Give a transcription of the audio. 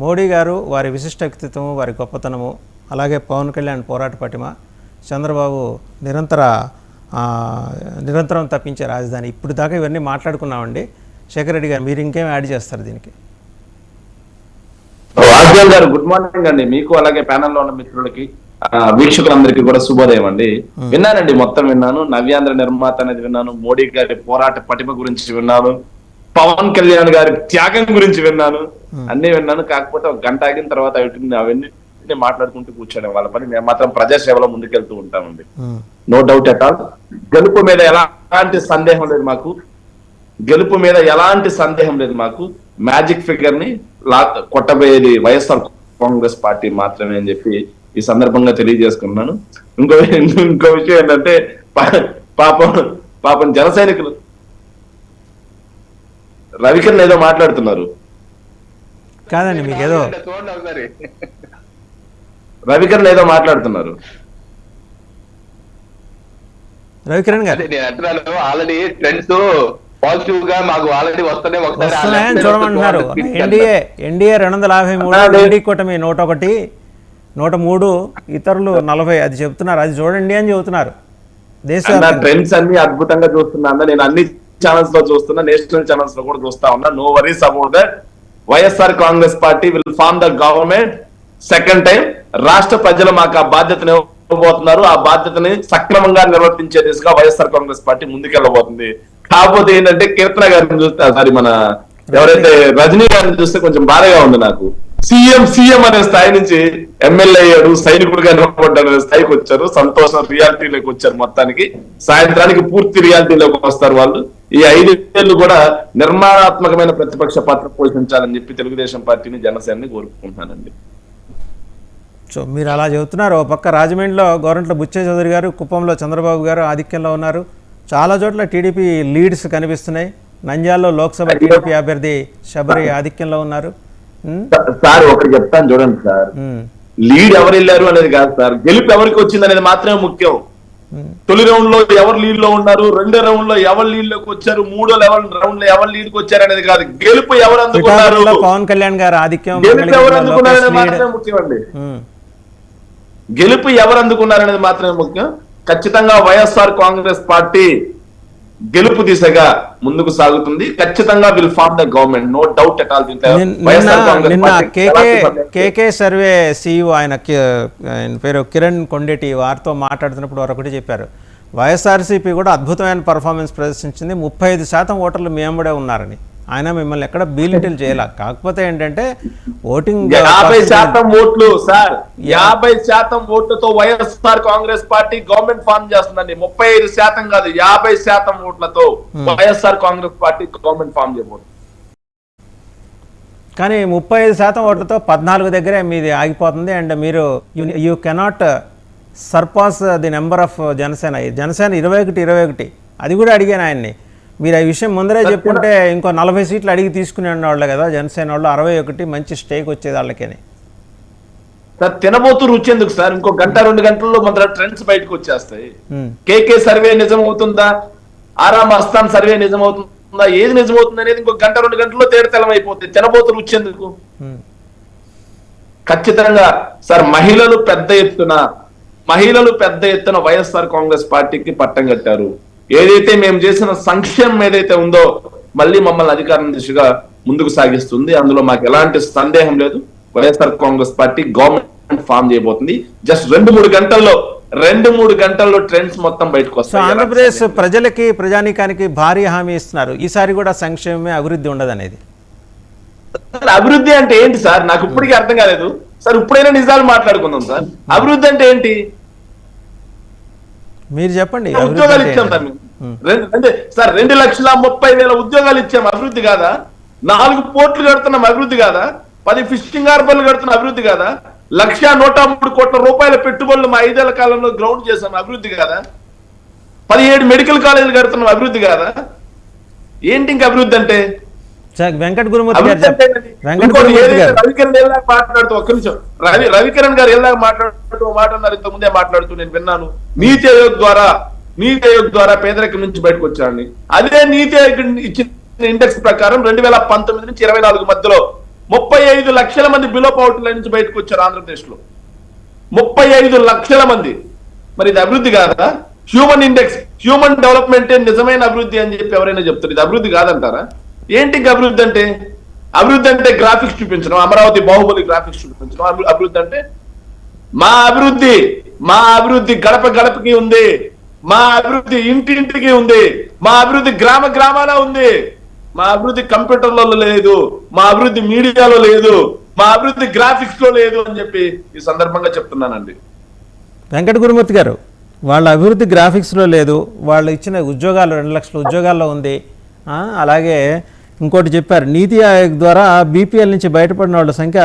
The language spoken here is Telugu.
మోడీ గారు వారి విశిష్ట వ్యక్తిత్వము, వారి గొప్పతనము, అలాగే పవన్ కళ్యాణ్ పోరాట పటిమ, చంద్రబాబు నిరంతరం తప్పించే రాజధాని, ఇప్పుడు దాకా ఇవన్నీ మాట్లాడుకున్నామండి. శేఖర్ రెడ్డి గారు, మీరు ఇంకేం యాడ్ చేస్తారు దీనికి? రాజేంద్ర గారు, గుడ్ మార్నింగ్ అండి మీకు, అలాగే ప్యానెల్లో ఉన్న మిత్రులకి, వీక్షకులందరికీ కూడా శుభోదయం అండి. విన్నానండి, మొత్తం విన్నాను. నవ్యాంధ్ర నిర్మాత అనేది విన్నాను, మోడీ గారి పోరాట పటిమ గురించి విన్నాను, పవన్ కళ్యాణ్ గారి త్యాగం గురించి విన్నాను, అన్ని విన్నాను. కాకపోతే ఒక గంట ఆగిన తర్వాత అవన్నీ మాట్లాడుకుంటూ కూర్చోడం వాళ్ళ పని. మేము మాత్రం ప్రజాసేవలో ముందుకెళ్తూ ఉంటామండి. No doubt at all. గెలుపు మీద ఎలాంటి సందేహం లేదు మాకు, గెలుపు మీద ఎలాంటి సందేహం లేదు మాకు. మ్యాజిక్ ఫిగర్ ని కొట్టబోయేది వైఎస్ఆర్ కాంగ్రెస్ పార్టీ మాత్రమే అని చెప్పి ఈ సందర్భంగా తెలియజేసుకున్నాను. ఇంకో విషయం ఏంటంటే, పాపం జన సైనికులు రవికిరణ్ ఏదో మాట్లాడుతున్నారు కాదండి, మీకు ఏదో రవికిరణ్ ఏదో మాట్లాడుతున్నారు. రవికిరణ్ గారు ఆల్రెడీ ట్రెండ్స్ పాజిటివ్ గా మాకు ఆల్రెడీ వస్తున్నాయని చూడమంటున్నారు. ఎన్డీఏ 253, ఎన్డీ కూటమి 101, 103, ఇతరులు 40, అది చెప్తున్నారు. అది చూడండి అని చెబుతున్నారు. ట్రెండ్స్ అన్ని అద్భుతంగా చూస్తున్నా. నేను అన్ని ఛానల్స్ లో చూస్తున్నా, నేషనల్ ఛానల్స్ లో కూడా చూస్తా ఉన్నా. No worries about that. YSR Congress Party will form the government second time. రాష్ట్ర ప్రజలు మాకు ఆ బాధ్యతను ఇవ్వబోతున్నారు. ఆ బాధ్యతని సక్రమంగా నిర్వర్తించే దిశగా వైఎస్ఆర్ కాంగ్రెస్ పార్టీ ముందుకెళ్ళబోతుంది. కాకపోతే ఏంటంటే, కీర్తన గారిని చూస్తే, సారీ మన ఎవరైతే రజనీ గారిని చూస్తే కొంచెం బాధగా ఉంది నాకు. సీఎం అనే స్థాయి నుంచి ఎమ్మెల్యే అయ్యాడు, సైనికుడిగా నిలబడ్డాడు అనే స్థాయికి వచ్చారు. సంతోషం, రియాలిటీలోకి వచ్చారు. మొత్తానికి సాయంత్రానికి పూర్తి రియాలిటీలోకి వస్తారు వాళ్ళు. ఈ 5 ఏళ్లు కూడా నిర్మాణాత్మకమైన ప్రతిపక్ష పాత్ర పోషించాలని చెప్పి తెలుగుదేశం పార్టీని, జనసేనని కోరుకుంటున్నానండి. సో మీరు అలా చెబుతున్నారు. ఒక పక్క రాజమండ్రిలో గవర్నమెంట్లో బుచ్చే చౌదరి గారు, కుప్పంలో చంద్రబాబు గారు ఆధిక్యంలో ఉన్నారు. చాలా చోట్ల టీడీపీ లీడ్స్ కనిపిస్తున్నాయి. నంద్యాలలో లోక్సభ టీడీపీ అభ్యర్థి శబరి ఆధిక్యంలో ఉన్నారు. సార్ ఒకటి చెప్తాను చూడండి సార్, లీడ్ ఎవరు వెళ్ళారు అనేది కాదు సార్, గెలుపు ఎవరికి వచ్చింది అనేది మాత్రమే ముఖ్యం. తొలి రౌండ్ లో ఎవరు లీడ్ లో ఉన్నారు, రెండో రౌండ్ లో ఎవరు లీడ్ లోకి వచ్చారు, మూడో రౌండ్ లో ఎవరు లీడ్ కి వచ్చారు అనేది కాదు, గెలుపు ఎవరు అందుకున్నారు, పవన్ కళ్యాణ్ గారు ఆధిక్యం, గెలుపు ఎవరు అందుకున్నారు అనేది మాత్రమే ముఖ్యం అండి. గెలుపు ఎవరు అందుకున్నారు అనేది మాత్రమే ముఖ్యం. ఖచ్చితంగా వైఎస్ఆర్ కాంగ్రెస్ పార్టీ గెలుపు దిశగా ముందుకు సాగుతుంది. ఖచ్చితంగా will form the government, no doubt at all. నిన్న కేకే సర్వే సిఇఓ ఆయన పేరు కిరణ్ కొండేటి, వారితో మాట్లాడుతున్నప్పుడు వారు ఒకటి చెప్పారు, వైఎస్ఆర్సీపీ కూడా అద్భుతమైన పర్ఫార్మెన్స్ ప్రదర్శించింది, 35% ఓటర్లు మీ వెంబడే ఉన్నారని. ఆయన మిమ్మల్ని ఎక్కడ బీలిటిల్ చేయాల. కాకపోతే ఏంటంటే ఓటింగ్ 50% ఓట్లు సార్, 50% ఓట్లతో వైఎస్ఆర్ కాంగ్రెస్ పార్టీ గవర్నమెంట్ ఫార్మ్ చేస్తుందండి. 35% కాదు, 50% ఓట్లతో వైఎస్ఆర్ కాంగ్రెస్ పార్టీ గవర్నమెంట్ ఫార్మ్ చేయబోతుంది. కానీ 35% ఓట్లతో 14 దగ్గరే మీది ఆగిపోతుంది. అండ్ మీరు you cannot surpass the number of Janasena 21, అది కూడా అడిగాను ఆయన్ని. మీరు ఈ విషయం ముందరే చెప్పుకుంటే ఇంకో 40 సీట్లు అడిగి తీసుకునే వాళ్ళు కదా జనసేన వాళ్ళు, 61 మంచి స్టేక్ వచ్చేది వాళ్ళకని. సార్ తినబోతూ రుచి ఎందుకు సార్, ఇంకో గంట 2 గంటల్లో మన ట్రెండ్స్ బయటకు వచ్చేస్తాయి. కేకే సర్వే నిజం అవుతుందా, ఆరామ్ అస్థాన్ సర్వే నిజం అవుతుందా, ఏది నిజం అవుతుంది అనేది ఇంకో గంట 2 గంటల్లో తేడతెలం అయిపోతుంది. తినబోతూ రుచి ఎందుకు. ఖచ్చితంగా సార్ మహిళలు పెద్ద ఎత్తున వైఎస్ఆర్ కాంగ్రెస్ పార్టీకి పట్టం కట్టారు. ఏదైతే మేము చేసిన సంక్షేమం ఏదైతే ఉందో మళ్ళీ మమ్మల్ని అధికారం దిశగా ముందుకు సాగిస్తుంది. అందులో మాకు ఎలాంటి సందేహం లేదు. వైఎస్ఆర్ కాంగ్రెస్ పార్టీ గవర్నమెంట్ ఫామ్ చేయబోతుంది. జస్ట్ 2-3 గంటల్లో ట్రెండ్స్ మొత్తం బయటకు వస్తాయి. ఆంధ్రప్రదేశ్ ప్రజలకి, ప్రజానీకానికి భారీ హామీ ఇస్తున్నారు. ఈసారి కూడా సంక్షేమమే, అభివృద్ధి ఉండదు అనేది. అభివృద్ధి అంటే ఏంటి సార్, నాకు ఇప్పటికీ అర్థం కాలేదు సార్. ఇప్పుడైనా నిజాలు మాట్లాడుకుందాం సార్. అభివృద్ధి అంటే ఏంటి మీరు చెప్పండి. ఉద్యోగాలు ఇచ్చాం సార్ మేము సార్, 2,30,000 ఉద్యోగాలు ఇచ్చాం. అభివృద్ధి కాదా? 4 పోర్ట్లు కడుతున్నాం, అభివృద్ధి కాదా? 10 ఫిషింగ్ హార్బర్లు కడుతున్న అభివృద్ధి కాదా? 1,103 కోట్ల రూపాయల పెట్టుబడులు మా 5 ఏళ్ల కాలంలో గ్రౌండ్ చేశాం, అభివృద్ధి కాదా? 17 మెడికల్ కాలేజీలు కడుతున్నాం, అభివృద్ధి కాదా? ఏంటి ఇంకా అభివృద్ధి అంటే? వెంకట గురుమూర్తి రవికిరణ్ గారు ఎలా మాట్లాడుతూ ఇంత ముందే మాట్లాడుతూ నేను విన్నాను. నీతి ఆయోగ్ ద్వారా పేదరికం నుంచి బయటకు వచ్చాడని. అదే నీతి ఆయోగ్ ఇచ్చిన ఇండెక్స్ ప్రకారం 2019 నుంచి 24 మధ్యలో 35 లక్షల మంది బిలో పవర్టీ లైన్ నుంచి బయటకు వచ్చారు ఆంధ్రప్రదేశ్లో. 35 లక్షల మంది. మరి ఇది అభివృద్ధి కాదా? హ్యూమన్ ఇండెక్స్, హ్యూమన్ డెవలప్మెంటే నిజమైన అభివృద్ధి అని చెప్పి ఎవరైనా చెప్తారు. ఇది అభివృద్ధి కాదంటారా? ఏంటి అభివృద్ధి అంటే? అభివృద్ధి అంటే గ్రాఫిక్స్ చూపించడం, అమరావతి బాహుబలి గ్రాఫిక్స్ చూపించడం అభివృద్ధి అంటే? మా అభివృద్ధి గడప గడపకి ఉంది, మా అభివృద్ధి ఇంటింటికి ఉంది, మా అభివృద్ధి గ్రామ గ్రామాల ఉంది, మా అభివృద్ధి కంప్యూటర్లలో లేదు, మా అభివృద్ధి మీడియాలో లేదు, మా అభివృద్ధి గ్రాఫిక్స్ లో లేదు అని చెప్పి ఈ సందర్భంగా చెప్తున్నానండి. వెంకట గురుమూర్తి గారు, వాళ్ళ అభివృద్ధి గ్రాఫిక్స్లో లేదు, వాళ్ళు ఇచ్చిన ఉద్యోగాలు 2 లక్షల ఉద్యోగాల్లో ఉంది. అలాగే ఇంకోటి చెప్పారు, నీతి ఆయోగ్ ద్వారా బీపీఎల్ నుంచి బయటపడిన వాళ్ళ సంఖ్య